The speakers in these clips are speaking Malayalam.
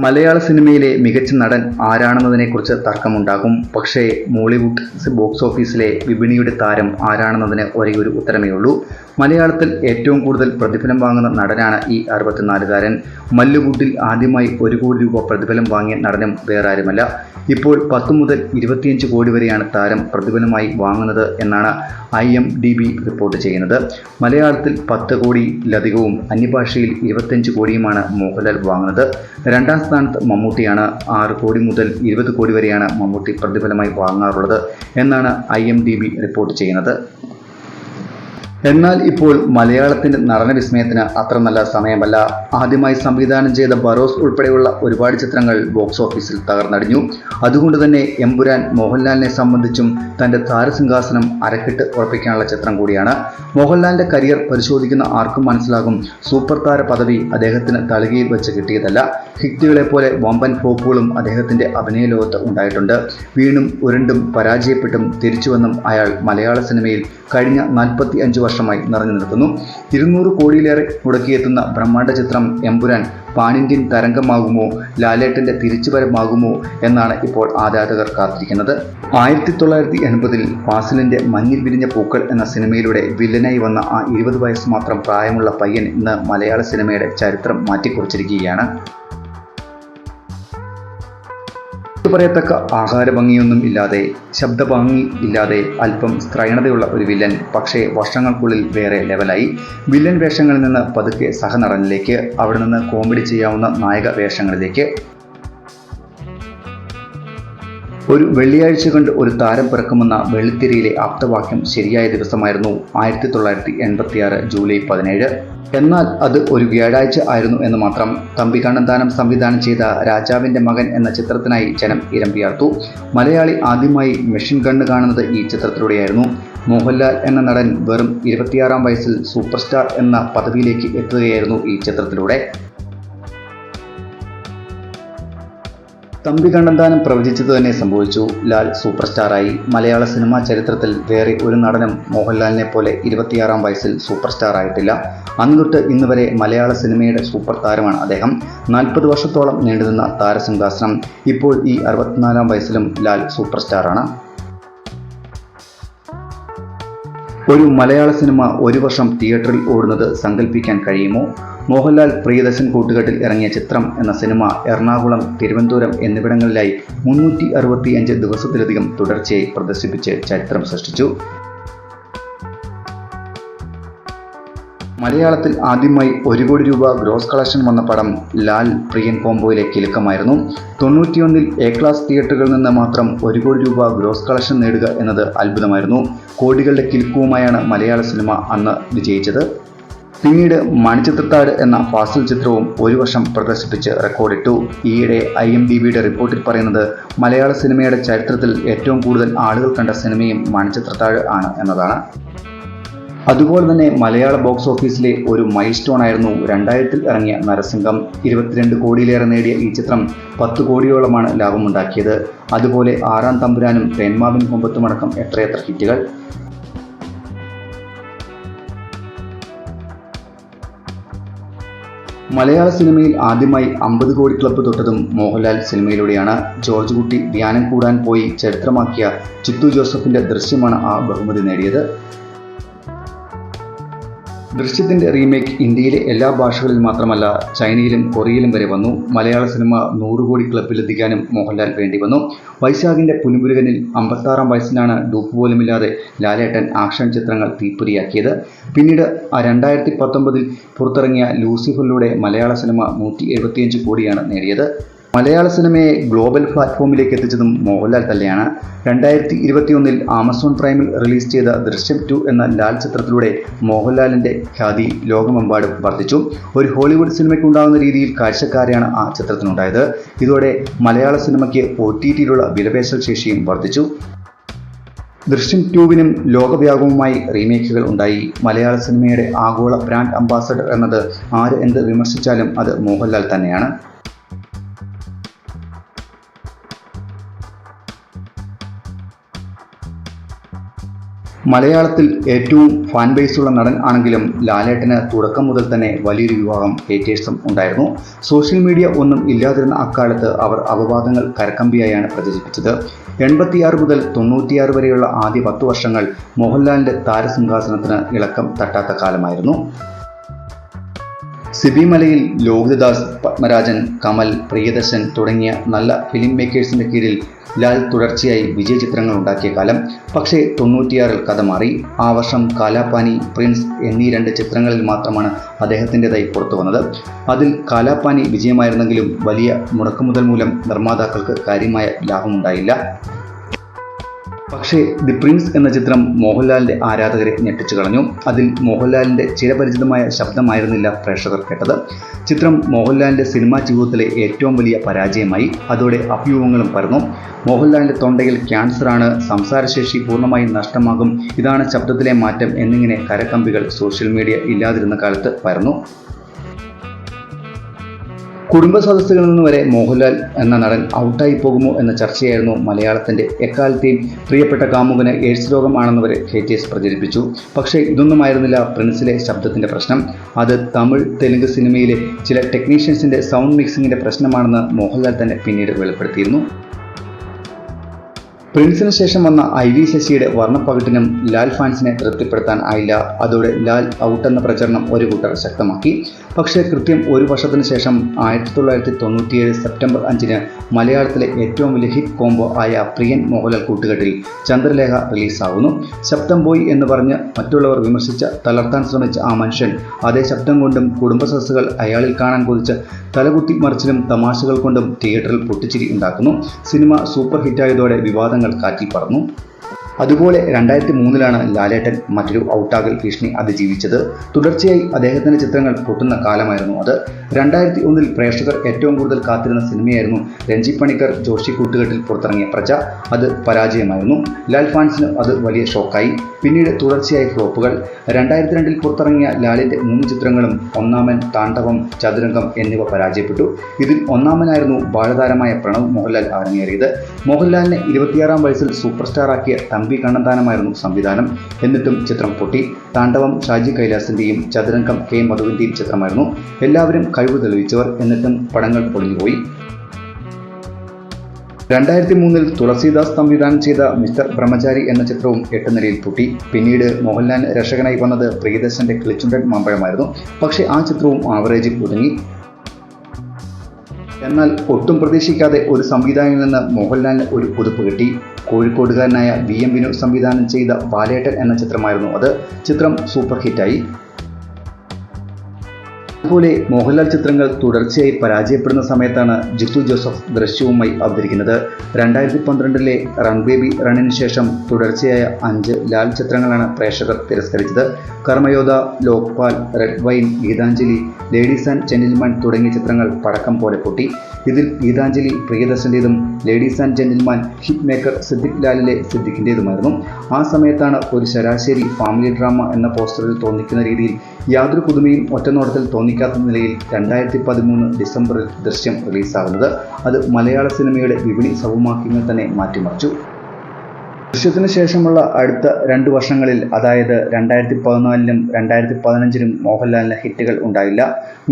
മലയാള സിനിമയിലെ മികച്ച നടൻ ആരാണെന്നതിനെക്കുറിച്ച് തർക്കമുണ്ടാകും. പക്ഷേ മോളിവുഡ് ബോക്സ് ഓഫീസിലെ വിപണിയുടെ താരം ആരാണെന്നതിന് ഒരേയൊരു ഉത്തരമേയുള്ളൂ. മലയാളത്തിൽ ഏറ്റവും കൂടുതൽ പ്രതിഫലം വാങ്ങുന്ന നടനാണ് ഈ 64-കാരൻ. മല്ലുവുഡിൽ ആദ്യമായി 1 കോടി രൂപ പ്രതിഫലം വാങ്ങിയ നടനും വേറാരുമല്ല. ഇപ്പോൾ 10 മുതൽ 25 കോടി വരെയാണ് താരം പ്രതിഫലമായി വാങ്ങുന്നത് എന്നാണ് IMDb റിപ്പോർട്ട് ചെയ്യുന്നത്. മലയാളത്തിൽ 10 കോടിയിലധികവും അന്യഭാഷയിൽ 25 കോടിയുമാണ് മോഹൻലാൽ വാങ്ങുന്നത്. രണ്ടാം സ്ഥാനത്ത് മമ്മൂട്ടിയാണ്. 6 കോടി മുതൽ 20 കോടി വരെയാണ് മമ്മൂട്ടി പ്രതിഫലമായി വാങ്ങാറുള്ളത് എന്നാണ് IMDb റിപ്പോർട്ട് ചെയ്യുന്നത്. എന്നാൽ ഇപ്പോൾ മലയാളത്തിൻ്റെ നടന വിസ്മയത്തിന് അത്ര നല്ല സമയമല്ല. ആദ്യമായി സംവിധാനം ചെയ്ത ബറോസ് ഉൾപ്പെടെയുള്ള ഒരുപാട് ചിത്രങ്ങൾ ബോക്സ് ഓഫീസിൽ തകർന്നടിഞ്ഞു. അതുകൊണ്ട് തന്നെ എമ്പുരാൻ മോഹൻലാലിനെ സംബന്ധിച്ചും തൻ്റെ താരസിംഹാസനം അരക്കിട്ട് ഉറപ്പിക്കാനുള്ള ചിത്രം കൂടിയാണ്. മോഹൻലാലിൻ്റെ കരിയർ പരിശോധിക്കുന്ന ആർക്കും മനസ്സിലാകും, സൂപ്പർ താര പദവി അദ്ദേഹത്തിന് തളികയിൽ വെച്ച് കിട്ടിയതല്ല. ഹിറ്റുകളെ പോലെ വമ്പൻ ഫ്ലോപ്പുകളും അദ്ദേഹത്തിൻ്റെ അഭിനയ ലോകത്ത് ഉണ്ടായിട്ടുണ്ട്. വീണും ഉരുണ്ടും പരാജയപ്പെട്ടും തിരിച്ചുവന്നും അയാൾ മലയാള സിനിമയിൽ കഴിഞ്ഞ 45 വർഷമായി നിറഞ്ഞു നിൽക്കുന്നു. 200 കോടിയിലേറെ മുടക്കിയെത്തുന്ന ബ്രഹ്മാണ്ഡ ചിത്രം എമ്പുരാൻ പാൻ ഇന്ത്യൻ തരംഗമാകുമോ, ലാലേട്ടൻ്റെ തിരിച്ചുവരമാകുമോ എന്നാണ് ഇപ്പോൾ ആരാധകർ കാത്തിരിക്കുന്നത്. 1980-ൽ ഫാസിലിൻ്റെ മഞ്ഞിൽ വിരിഞ്ഞ പൂക്കൾ എന്ന സിനിമയിലൂടെ വില്ലനായി വന്ന ആ 20 വയസ്സ് മാത്രം പ്രായമുള്ള പയ്യൻ ഇന്ന് മലയാള സിനിമയുടെ ചരിത്രം മാറ്റിക്കുറിച്ചിരിക്കുകയാണ്. പറയത്തക്ക ആഹാരഭംഗിയൊന്നും ഇല്ലാതെ, ശബ്ദഭംഗി ഇല്ലാതെ, അല്പം സ്ത്രൈണതയുള്ള ഒരു വില്ലൻ. പക്ഷേ വർഷങ്ങൾക്കുള്ളിൽ വേറെ ലെവലായി. വില്ലൻ വേഷങ്ങളിൽ നിന്ന് പതുക്കെ സഹനടനിലേക്ക്, അവിടെ നിന്ന് കോമഡി ചെയ്യാവുന്ന നായക വേഷങ്ങളിലേക്ക്. ഒരു വെള്ളിയാഴ്ച കണ്ട് ഒരു താരം പിറക്കുമെന്ന വെള്ളിത്തിരയിലെ ആപ്തവാക്യം ശരിയായ ദിവസമായിരുന്നു 1986 ജൂലൈ 17. എന്നാൽ അത് ഒരു വ്യാഴാഴ്ച ആയിരുന്നു എന്ന് മാത്രം. തമ്പി കണ്ണന്താനം സംവിധാനം ചെയ്ത രാജാവിൻ്റെ മകൻ എന്ന ചിത്രത്തിനായി ജനം ഇരമ്പിയാർത്തു. മലയാളി ആദ്യമായി മെഷീൻ ഗണ്ണ് കാണുന്നത് ഈ ചിത്രത്തിലൂടെയായിരുന്നു. മോഹൻലാൽ എന്ന നടൻ വെറും 26-ാം വയസ്സിൽ സൂപ്പർ സ്റ്റാർ എന്ന പദവിയിലേക്ക് എത്തുകയായിരുന്നു ഈ ചിത്രത്തിലൂടെ. തമ്പി കണ്ണന്താനം പ്രവചിച്ചത് തന്നെ സംഭവിച്ചു. ലാൽ സൂപ്പർ സ്റ്റാറായി. മലയാള സിനിമാ ചരിത്രത്തിൽ വേറെ ഒരു നടനും മോഹൻലാലിനെ പോലെ 26-ാം വയസ്സിൽ സൂപ്പർ സ്റ്റാർ ആയിട്ടില്ല. അന്ന് തൊട്ട് ഇന്ന് വരെ മലയാള സിനിമയുടെ സൂപ്പർ താരമാണ് അദ്ദേഹം. 40 വർഷത്തോളം നീണ്ടുനിന്ന താരസിംഹാസനം. ഇപ്പോൾ ഈ 64-ാം വയസ്സിലും ലാൽ സൂപ്പർ സ്റ്റാറാണ്. ഒരു മലയാള സിനിമ 1 വർഷം തിയേറ്ററിൽ ഓടുന്നത് സങ്കല്പിക്കാൻ കഴിയുമോ? മോഹൻലാൽ പ്രിയദർശൻ കൂട്ടുകെട്ടിൽ ഇറങ്ങിയ ചിത്രം എന്ന സിനിമ എറണാകുളം, തിരുവനന്തപുരം എന്നിവിടങ്ങളിലായി 365 ദിവസത്തിലധികം തുടർച്ചയായി പ്രദർശിപ്പിച്ച് ചരിത്രം സൃഷ്ടിച്ചു. മലയാളത്തിൽ ആദ്യമായി 1 കോടി രൂപ ഗ്രോസ് കളക്ഷൻ വന്ന പടം ലാൽ പ്രിയൻ കോംബോയിലെ കിലുക്കമായിരുന്നു. 91-ൽ എ ക്ലാസ് തിയേറ്ററുകളിൽ നിന്ന് മാത്രം 1 കോടി രൂപ ഗ്രോസ് കളക്ഷൻ നേടുക എന്നത് അത്ഭുതമായിരുന്നു. കോടികളുടെ കിലുക്കവുമായാണ് മലയാള സിനിമ അന്ന് വിജയിച്ചത്. പിന്നീട് മണിച്ചിത്രത്താഴ് എന്ന ഫാസിൽ ചിത്രവും 1 വർഷം പ്രദർശിപ്പിച്ച് റെക്കോർഡിട്ടു. ഈയിടെ IMDbയുടെ റിപ്പോർട്ടിൽ പറയുന്നത് മലയാള സിനിമയുടെ ചരിത്രത്തിൽ ഏറ്റവും കൂടുതൽ ആളുകൾ കണ്ട സിനിമയും മണിച്ചിത്രത്താഴ് ആണ് എന്നതാണ്. അതുപോലെ തന്നെ മലയാള ബോക്സ് ഓഫീസിലെ ഒരു മൈൽ സ്റ്റോൺ ആയിരുന്നു 2000-ൽ ഇറങ്ങിയ നരസിംഹം. 22 കോടിയിലേറെ നേടിയ ഈ ചിത്രം 10 കോടിയോളമാണ് ലാഭമുണ്ടാക്കിയത്. അതുപോലെ ആറാം തമ്പുരാനും തേന്മാവിൻ കൊമ്പത്തുമടക്കം എത്രയെത്ര ഹിറ്റുകൾ. മലയാള സിനിമയിൽ ആദ്യമായി 50 കോടി ക്ലബ്ബ് തൊട്ടതും മോഹൻലാൽ സിനിമയിലൂടെയാണ്. ജോർജ് കുട്ടി ധ്യാനം കൂടാൻ പോയി ചരിത്രമാക്കിയ ചിത്തു ജോസഫിൻ്റെ ദൃശ്യമാണ് ആ ബഹുമതി നേടിയത്. ദൃശ്യത്തിൻ്റെ റീമേക്ക് ഇന്ത്യയിലെ എല്ലാ ഭാഷകളിൽ മാത്രമല്ല, ചൈനയിലും കൊറിയയിലും വരെ വന്നു. മലയാള സിനിമ 100 കോടി ക്ലബ്ബിലെത്തിക്കാനും മോഹൻലാൽ വേണ്ടി വന്നു. വൈശാഖിൻ്റെ പുലിമുരുകനിൽ 56-ാം വയസ്സിലാണ് ഡൂപ്പ് പോലുമില്ലാതെ ലാലേട്ടൻ ആക്ഷൻ ചിത്രങ്ങൾ തീപ്പൊരിയാക്കിയത്. പിന്നീട് 2019-ൽ പുറത്തിറങ്ങിയ ലൂസിഫറിലൂടെ മലയാള സിനിമ 175 കോടിയാണ് നേടിയത്. മലയാള സിനിമയെ ഗ്ലോബൽ പ്ലാറ്റ്ഫോമിലേക്ക് എത്തിച്ചതും മോഹൻലാൽ തന്നെയാണ്. 2021-ൽ ആമസോൺ പ്രൈമിൽ റിലീസ് ചെയ്ത ദൃശ്യം 2 എന്ന ലാൽ ചിത്രത്തിലൂടെ മോഹൻലാലിൻ്റെ ഖ്യാതി ലോകമെമ്പാടും വർദ്ധിച്ചു. ഒരു ഹോളിവുഡ് സിനിമയ്ക്കുണ്ടാകുന്ന രീതിയിൽ കാഴ്ചക്കാരെയാണ് ആ ചിത്രത്തിനുണ്ടായത്. ഇതോടെ മലയാള സിനിമയ്ക്ക് OTTയിലുള്ള വിലപേശൽ ശേഷിയും വർദ്ധിച്ചു. ദൃശ്യം 2-വിനും ലോകവ്യാപകമായി റീമേക്കുകൾ ഉണ്ടായി. മലയാള സിനിമയുടെ ആഗോള ബ്രാൻഡ് അംബാസഡർ എന്നത് ആര് എന്ത് വിമർശിച്ചാലും അത് മോഹൻലാൽ തന്നെയാണ്. മലയാളത്തിൽ ഏറ്റവും ഫാൻ ബേസുള്ള നടൻ ആണെങ്കിലും ലാലേട്ടന് തുടക്കം മുതൽ തന്നെ വലിയൊരു വിഭാഗം ഹേറ്റേഴ്സും ഉണ്ടായിരുന്നു. സോഷ്യൽ മീഡിയ ഒന്നും ഇല്ലാതിരുന്ന അക്കാലത്ത് അവർ അപവാദങ്ങൾ കരക്കമ്പിയായാണ് പ്രചരിപ്പിച്ചത്. 86 മുതൽ 96 വരെയുള്ള ആദ്യ 10 വർഷങ്ങൾ മോഹൻലാലിന്റെ താരസിംഹാസനത്തിന് ഇളക്കം തട്ടാത്ത കാലമായിരുന്നു. സിബി മലയിൽ, ലോഹിതദാസ്, പത്മരാജൻ, കമൽ, പ്രിയദർശൻ തുടങ്ങിയ നല്ല ഫിലിം മേക്കേഴ്സിന്റെ കീഴിൽ ലാൽ തുടർച്ചയായി വിജയ ചിത്രങ്ങൾ ഉണ്ടാക്കിയ കാലം. പക്ഷേ 96-ൽ കഥ മാറി. ആ വർഷം കാലാപാനി, പ്രിൻസ് എന്നീ 2 ചിത്രങ്ങളിൽ മാത്രമാണ് അദ്ദേഹത്തിൻ്റെതായി പുറത്തു വന്നത്. അതിൽ കാലാപാനി വിജയമായിരുന്നെങ്കിലും വലിയ മുടക്കുമുതൽ മൂലം നിർമ്മാതാക്കൾക്ക് കാര്യമായ ലാഭമുണ്ടായില്ല. പക്ഷേ ദി പ്രിൻസ് എന്ന ചിത്രം മോഹൻലാലിന്റെ ആരാധകരെ ഞെട്ടിച്ചു കളഞ്ഞു. അതിൽ മോഹൻലാലിന്റെ ചിരപരിചിതമായ ശബ്ദമായിരുന്നില്ല പ്രേക്ഷകർ കേട്ടത്. ചിത്രം മോഹൻലാലിന്റെ സിനിമാ ജീവിതത്തിലെ ഏറ്റവും വലിയ പരാജയമായി. അതോടെ അഭ്യൂഹങ്ങളും പരന്നു. മോഹൻലാലിന്റെ തൊണ്ടയിൽ ക്യാൻസറാണ്, സംസാരശേഷി പൂർണ്ണമായും നഷ്ടമാകും, ഇതാണ് ശബ്ദത്തിലെ മാറ്റം എന്നിങ്ങനെ കരക്കമ്പികൾ സോഷ്യൽ മീഡിയ ഇല്ലാതിരുന്ന കാലത്ത് പരന്നു. കുടുംബ സദസ്സുകളിൽ നിന്ന് വരെ മോഹൻലാൽ എന്ന നടൻ ഔട്ടായി പോകുമോ എന്ന ചർച്ചയായിരുന്നു മലയാളത്തിന്റെ എക്കാലത്തെയും പ്രിയപ്പെട്ട കാമുകന് എയ്ഡ്സ് രോഗം ആണെന്ന് വരെ ഹേറ്റേഴ്സ് പ്രചരിപ്പിച്ചു. പക്ഷേ ഇതൊന്നുമായിരുന്നില്ല പ്രിൻസിലെ ശബ്ദത്തിന്റെ പ്രശ്നം. അത് തമിഴ്, തെലുങ്ക് സിനിമയിലെ ചില ടെക്നീഷ്യൻസിന്റെ സൗണ്ട് മിക്സിങ്ങിന്റെ പ്രശ്നമാണെന്ന് മോഹൻലാൽ തന്നെ പിന്നീട് വെളിപ്പെടുത്തിയിരുന്നു. പ്രിൻസിന് ശേഷം വന്ന IV ശശിയുടെ വർണ്ണപ്പകിട്ടിനും ലാൽ ഫാൻസിനെ തൃപ്തിപ്പെടുത്താൻ ആയില്ല. അതോടെ ലാൽ ഔട്ടെന്ന പ്രചരണം ഒരു കൂട്ടർ ശക്തമാക്കി. പക്ഷേ കൃത്യം 1 വർഷത്തിന് ശേഷം 1997 സെപ്റ്റംബർ 5-ന് മലയാളത്തിലെ ഏറ്റവും വലിയ ഹിറ്റ് കോംബോ ആയ പ്രിയൻ മോഹൻലാൽ കൂട്ടുകെട്ടിൽ ചന്ദ്രലേഖ റിലീസാകുന്നു. ശബ്ദം പോയി എന്ന് പറഞ്ഞ് മറ്റുള്ളവർ തളർത്താൻ ശ്രമിച്ച ആ മനുഷ്യൻ അതേ ശബ്ദം കൊണ്ടും കുടുംബ സദസ്സുകൾ അയാളിൽ കാണാൻ കൊതിച്ച് തലകുത്തി മറിച്ചിലും തമാശകൾ കൊണ്ടും തിയേറ്ററിൽ പൊട്ടിച്ചിരി ഉണ്ടാക്കുന്നു. സിനിമ സൂപ്പർ ഹിറ്റായതോടെ വിവാദങ്ങൾ കാറ്റിൽ പറന്നു. അതുപോലെ 2003-ലാണ് ലാലേട്ടൻ മറ്റൊരു ഔട്ടാകൽ ഭീഷണി അതിജീവിച്ചത്. തുടർച്ചയായി അദ്ദേഹത്തിന്റെ ചിത്രങ്ങൾ പൊട്ടുന്ന കാലമായിരുന്നു അത്. 2001-ൽ പ്രേക്ഷകർ ഏറ്റവും കൂടുതൽ കാത്തിരുന്ന സിനിമയായിരുന്നു രഞ്ജി പണിക്കർ ജോഷി കൂട്ടുകെട്ടിൽ പുറത്തിറങ്ങിയ പ്രജ. അത് പരാജയമായിരുന്നു. ലാൽ ഫാൻസിന് അത് വലിയ ഷോക്കായി. പിന്നീട് തുടർച്ചയായ ഫ്ലോപ്പുകൾ. 2002-ൽ പുറത്തിറങ്ങിയ ലാലിന്റെ 3 ചിത്രങ്ങളും ഒന്നാമൻ, താണ്ഡവം, ചതുരംഗം എന്നിവ പരാജയപ്പെട്ടു. ഇതിൽ ഒന്നാമനായിരുന്നു ബാലതാരമായ പ്രണവ് മോഹൻലാൽ അരങ്ങേറിയത്. മോഹൻലാലിനെ 26-ാം വയസ്സിൽ സൂപ്പർ സ്റ്റാർ ആക്കിയ തമ്പി കണ്ണന്താനമായിരുന്നു സംവിധാനം. എന്നിട്ടും ചിത്രം പൊട്ടി. താണ്ഡവം ഷാജി കൈലാസിന്റെയും ചതുരംഗം K മധുവിന്റെയും ചിത്രമായിരുന്നു. എല്ലാവരും കഴിവ് തെളിയിച്ചവർ. എന്നിട്ടും പടങ്ങൾ പൊളിഞ്ഞുപോയി. 2003-ൽ തുളസീദാസ് സംവിധാനം ചെയ്ത മിസ്റ്റർ ബ്രഹ്മചാരി എന്ന ചിത്രവും 8 നിലയിൽ പൊട്ടി. പിന്നീട് മോഹൻലാൽ രക്ഷകനായി വന്നത് പ്രിയദർശന്റെ കിളിച്ചുണ്ടൻ മാമ്പഴമായിരുന്നു. പക്ഷേ ആ ചിത്രവും ആവറേജിൽ ഒതുങ്ങി. എന്നാൽ ഒട്ടും പ്രതീക്ഷിക്കാതെ ഒരു സംവിധായകനിൽ നിന്ന് മോഹൻലാലിന് ഒരു കുതിപ്പ് കിട്ടി. കോഴിക്കോടുകാരനായ VM വിനോദ് സംവിധാനം ചെയ്ത ബാലേട്ടൻ എന്ന ചിത്രമായിരുന്നു അത്. ചിത്രം സൂപ്പർ ഹിറ്റായി. അതുപോലെ മോഹൻലാൽ ചിത്രങ്ങൾ തുടർച്ചയായി പരാജയപ്പെടുന്ന സമയത്താണ് ജിത്തു ജോസഫ് ദൃശ്യവുമായി അവതരിക്കുന്നത്. 2012-ലെ റൺ ബേബി റണ്ണിന് ശേഷം തുടർച്ചയായ 5 ലാൽ ചിത്രങ്ങളാണ് പ്രേക്ഷകർ തിരസ്കരിച്ചത്. Karmayodha, Lokpal, red wine, Geethanjali, ladies and gentleman തുടങ്ങിയ ചിത്രങ്ങൾ പടക്കം പോലെ പൊട്ടി. ഇതിൽ ഗീതാഞ്ജലി പ്രിയദർശന്റേതും ladies and gentleman hit maker Siddique ലാലിലെ സിദ്ദിഖിൻ്റേതുമായിരുന്നു. ആ സമയത്താണ് ഒരു ശരാശരി ഫാമിലി ഡ്രാമ എന്ന പോസ്റ്ററിൽ തോന്നിക്കുന്ന രീതിയിൽ യാതൊരു പുതുമയും ഒറ്റനോട്ടത്തിൽ തോന്നിക്കാത്ത നിലയിൽ 2013 ഡിസംബറിൽ ദൃശ്യം റിലീസാകുന്നത്. അത് മലയാള സിനിമയുടെ വിപണി സൗമാക്യങ്ങൾ തന്നെ മാറ്റിമറിച്ചു. ദൃശ്യത്തിന് ശേഷമുള്ള അടുത്ത 2 വർഷങ്ങളിൽ, അതായത് 2014-ലും 2015-ലും മോഹൻലാലിന് ഹിറ്റുകൾ ഉണ്ടായില്ല.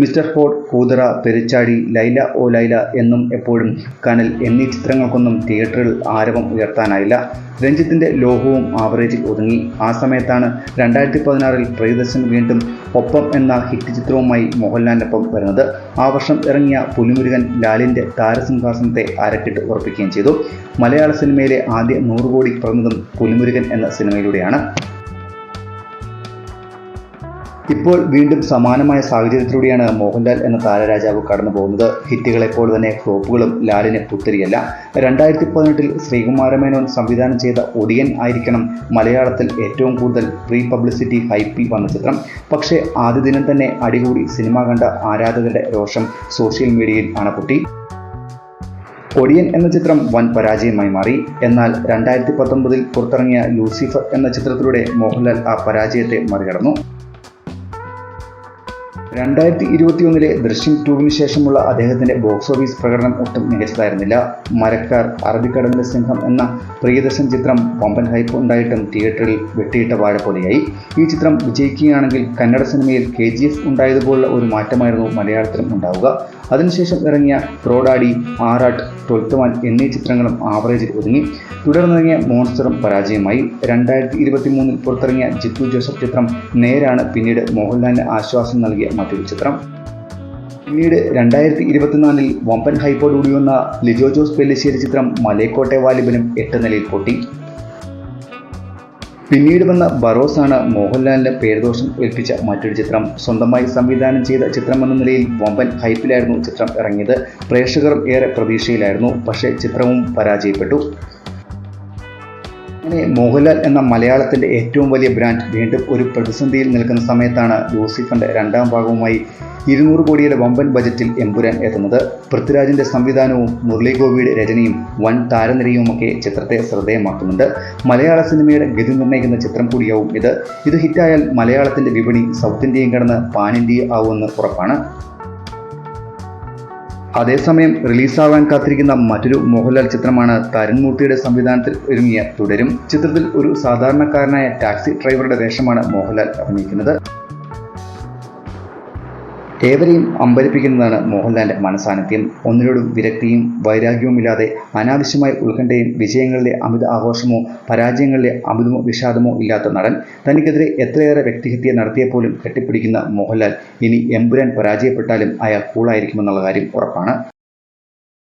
മിസ്റ്റർ ഫോർഡ്, കൂതറ, പെരിച്ചാഴി, ലൈല ഓ ലൈല എന്നും എപ്പോഴും, കനൽ എന്നീ ചിത്രങ്ങൾക്കൊന്നും തിയേറ്ററിൽ ആരവം ഉയർത്താനായില്ല. രഞ്ജിത്തിന്റെ ലോഹവും ആവറേജിൽ ഒതുങ്ങി. ആ സമയത്താണ് 2016-ൽ പ്രിയദർശൻ വീണ്ടും ഒപ്പം എന്ന ഹിറ്റ് ചിത്രവുമായി മോഹൻലാലിനൊപ്പം വരുന്നത്. ആ വർഷം ഇറങ്ങിയ പുലിമുരുകൻ ലാലിന്റെ താരസിംഹാസനത്തെ അരക്കിട്ട് ഉറപ്പിക്കുകയും ചെയ്തു. മലയാള സിനിമയിലെ ആദ്യ 100 കോടി പിറന്നതും പുലിമുരുകൻ എന്ന സിനിമയിലൂടെയാണ്. ഇപ്പോൾ വീണ്ടും സമാനമായ സാഹചര്യത്തിലൂടെയാണ് മോഹൻലാൽ എന്ന താരരാജാവ് കടന്നു പോകുന്നത്. ഹിറ്റുകളെപ്പോൾ തന്നെ ഫ്ലോപ്പുകളും ലാലിന് പുത്തരിയല്ല. 2018-ൽ ശ്രീകുമാരമേനോൻ സംവിധാനം ചെയ്ത ഒടിയൻ ആയിരിക്കണം മലയാളത്തിൽ ഏറ്റവും കൂടുതൽ പ്രീ പബ്ലിസിറ്റി ഹൈപ്പി വന്ന ചിത്രം. പക്ഷേ ആദ്യ ദിനം തന്നെ അടികൂടി സിനിമ കണ്ട ആരാധകരുടെ രോഷം സോഷ്യൽ മീഡിയയിൽ അണപൊട്ടി. ഒടിയൻ എന്ന ചിത്രം വൻ പരാജയമായി മാറി. എന്നാൽ 2019-ൽ പുറത്തിറങ്ങിയ ലൂസിഫർ എന്ന ചിത്രത്തിലൂടെ മോഹൻലാൽ ആ പരാജയത്തെ മറികടന്നു. 2021 ദൃശ്യം 2 ശേഷമുള്ള അദ്ദേഹത്തിന്റെ ബോക്സ് ഓഫീസ് പ്രകടനം ഒട്ടും മികച്ചതായിരുന്നില്ല. മരക്കാർ, അറബിക്കടലിന്റെ സിംഹം എന്ന പ്രിയദർശൻ ചിത്രം വമ്പൻ ഹൈപ്പ് ഉണ്ടായിട്ടും തിയേറ്ററിൽ വെട്ടിയിട്ട വാഴ പോലെയായി. ഈ ചിത്രം വിജയിക്കുകയാണെങ്കിൽ കന്നഡ സിനിമയിൽ KGF ഉണ്ടായതുപോലുള്ള ഒരു മാറ്റമായിരുന്നു മലയാളത്തിലും ഉണ്ടാവുക. അതിനുശേഷം ഇറങ്ങിയ റോഡാഡി, ആറാട്ട്, 12th മാൻ എന്നീ ചിത്രങ്ങളും ആവറേജിൽ ഒതുങ്ങി. തുടർന്നിറങ്ങിയ മോൺസ്റ്ററും പരാജയമായി. 2023 പുറത്തിറങ്ങിയ ജിത്തു ജോസഫ് ചിത്രം നേരാണ് പിന്നീട് മോഹൻലാലിന് ആശ്വാസം നൽകിയ മറ്റൊരു ചിത്രം. പിന്നീട് 2024 വമ്പൻ ഹൈപ്പോടുകൂടി വന്ന ലിജോ ജോസ് പെല്ലിശ്ശേരി ചിത്രം മലേക്കോട്ടെ വാലിബനും 8 നിലയിൽ പൊട്ടി. പിന്നീട് വന്ന ബറോസ് ആണ് മോഹൻലാലിന് പേരുദോഷം ഏൽപ്പിച്ച മറ്റൊരു ചിത്രം. സ്വന്തമായി സംവിധാനം ചെയ്ത ചിത്രമെന്ന നിലയിൽ വമ്പൻ ഹൈപ്പിലായിരുന്നു ചിത്രം ഇറങ്ങിയത്. പ്രേക്ഷകർ ഏറെ പ്രതീക്ഷയിലായിരുന്നു. പക്ഷേ ചിത്രവും പരാജയപ്പെട്ടു. അങ്ങനെ മോഹൻലാൽ എന്ന മലയാളത്തിൻ്റെ ഏറ്റവും വലിയ ബ്രാൻഡ് വീണ്ടും ഒരു പ്രതിസന്ധിയിൽ നിൽക്കുന്ന സമയത്താണ് ലൂസിഫറിൻ്റെ 2ാം ഭാഗവുമായി 200 കോടിയുടെ വമ്പൻ ബജറ്റിൽ എമ്പുരാൻ എത്തുന്നത്. പൃഥ്വിരാജിൻ്റെ സംവിധാനവും മുരളി ഗോപിയുടെ രചനയും വൻ താരനിരയുമൊക്കെ ചിത്രത്തെ ശ്രദ്ധേയമാക്കുന്നുണ്ട്. മലയാള സിനിമയുടെ ഗതി നിർണ്ണയിക്കുന്ന ചിത്രം കൂടിയാവും ഇത്. ഇത് ഹിറ്റായാൽ മലയാളത്തിൻ്റെ വിപണി സൗത്ത് ഇന്ത്യയും കടന്ന് പാൻ ഇന്ത്യ ആവുമെന്ന് ഉറപ്പാണ്. അതേസമയം റിലീസാവാൻ കാത്തിരിക്കുന്ന മറ്റൊരു മോഹൻലാൽ ചിത്രമാണ് തരുൺ മൂർത്തിയുടെ സംവിധാനത്തിൽ ഒരുങ്ങിയ തുടരും. ചിത്രത്തിൽ ഒരു സാധാരണക്കാരനായ ടാക്സി ഡ്രൈവറുടെ വേഷമാണ് മോഹൻലാൽ അഭിനയിക്കുന്നത്. ഏവരെയും അമ്പരിപ്പിക്കുന്നതാണ് മോഹൻലാലിൻ്റെ മനസാന്നിധ്യം. ഒന്നിനോടും വിരക്തിയും വൈരാഗ്യവുമില്ലാതെ അനാവശ്യമായ ഉത്കണ്ഠയും വിജയങ്ങളിലെ അമിത ആഘോഷമോ പരാജയങ്ങളിലെ അമിതമോ വിഷാദമോ ഇല്ലാത്ത നടൻ. തനിക്കെതിരെ എത്രയേറെ വ്യക്തിഹത്യ നടത്തിയപ്പോലും കെട്ടിപ്പിടിക്കുന്ന മോഹൻലാൽ ഇനി എമ്പുരാൻ പരാജയപ്പെട്ടാലും അയാൾ കൂളായിരിക്കുമെന്നുള്ള കാര്യം ഉറപ്പാണ്.